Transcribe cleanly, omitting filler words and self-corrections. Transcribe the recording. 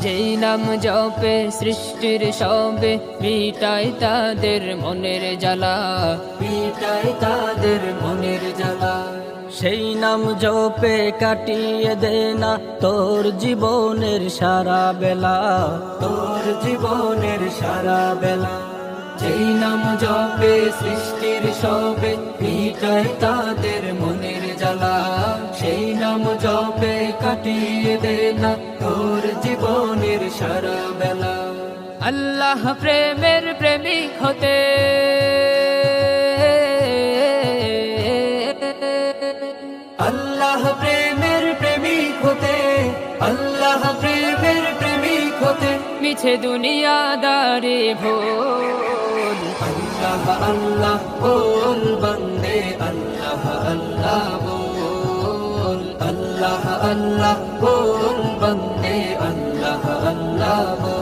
যেই নাম জপে সৃষ্টির সবে মিটায় তাদের মনের জ্বালা, মিটায় তাদের মনের জ্বালা। সেই নাম জপে কাটিয়ে দে না তোর জীবনের সারা বেলা, তোর জীবনের সারা বেলা। যেই নাম জপে সৃষ্টির সবে মিটায় তাদের মনের জ্বালা, সেই নাম জপে কাটিয়ে দে না তোর জীবনের সারা বেলা। আল্লাহ প্রেমের প্রেমিক হতে আল্লাহ প্রেমের প্রেমিক হতে, আল্লাহ প্রেমের প্রেমিক হতে মিছে দুনিয়াদারি ভুল। আল্লাহ আল্লাহ বল বন্দে, আল্লাহ আল্লাহ বল, আল্লাহ আল্লাহ বল বন্দে, আল্লাহ আল্লাহ বল।